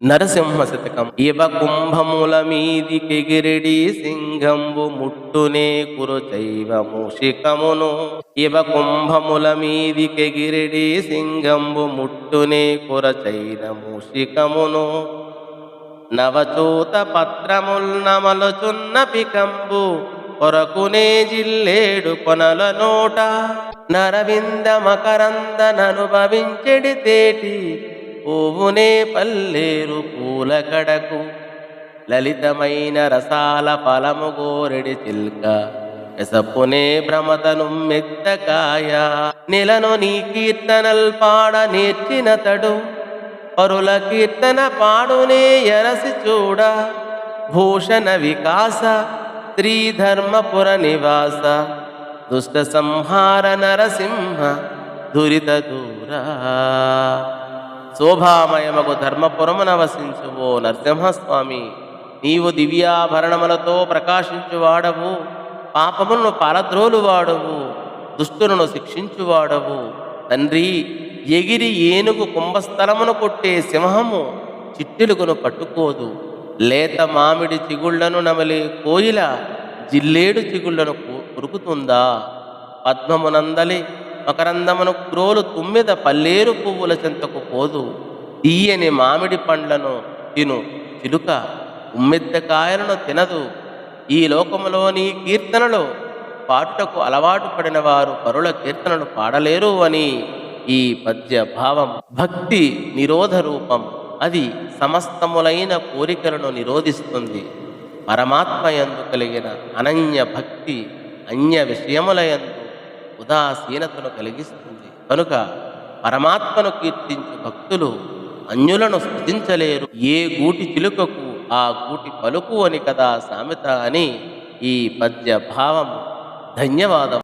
నరసింహ శతకం. ఇవ కుంభముల మీదికెగిరిడి సింహంబు ముట్టునే కురుచైవ మూషికమును. ఇవ కుంభముల మీదికెగిరిడి సింహంబు ముట్టునే కురచైన మూషికమును. నవచూత పత్రముల్ నమలుచున్న పికంబు కొరకునే జిల్లేడు కొనల నోట. నరవింద మకరంద ననుభవించెడి తేటి పువ్వునే పల్లేరు పూల కడకు. లలితమైన రసాల ఫలము గోరెడి చిల్క ఎసపునే భ్రమతను మెత్తకాయ. నెలను నీ కీర్తనల్ పాడ నేర్చినతడు పరుల కీర్తన పాడునే ఎరసి చూడ. భూషణ వికాస శ్రీధర్మపుర నివాస దుష్ట సంహార నరసింహ దురిత దూరా. శోభామయమగు ధర్మపురమున వసించువో నరసింహస్వామి, నీవు దివ్యాభరణములతో ప్రకాశించువాడవు, పాపములను పాలద్రోలువాడవు, దుష్టులను శిక్షించువాడవు. తండ్రి, ఎగిరి ఏనుగు కుంభస్థలమును కొట్టే సింహము చిట్టెలుగును పట్టుకోదు. లేత మామిడి చిగుళ్లను నమలే కోయిల జిల్లేడు చిగుళ్లను కొరుకుతుందా? పద్మమునందలి మకరందమును క్రోలు తుమ్మెద పల్లేరు పువ్వుల చెంతకు పోదు. తీయని మామిడి పండ్లను తిను చిలుక ఉమ్మెత్తకాయలను తినదు. ఈ లోకములోని కీర్తనలో పాటుటకు అలవాటు పడిన వారు పరుల కీర్తనలు పాడలేరు అని ఈ పద్య భావం. భక్తి నిరోధ రూపం. అది సమస్తములైన కోరికలను నిరోధిస్తుంది. పరమాత్మ యందు కలిగిన అనన్య భక్తి అన్య విషయములయందు ఉదాసీనతను కలిగిస్తుంది. కనుక పరమాత్మను కీర్తించు భక్తులు అన్యులను స్తుతించలేరు. ఏ గూటి చిలుకకు ఆ గూటి పలుకు అని కదా సామెత అని ఈ పద్య భావం. ధన్యవాదం.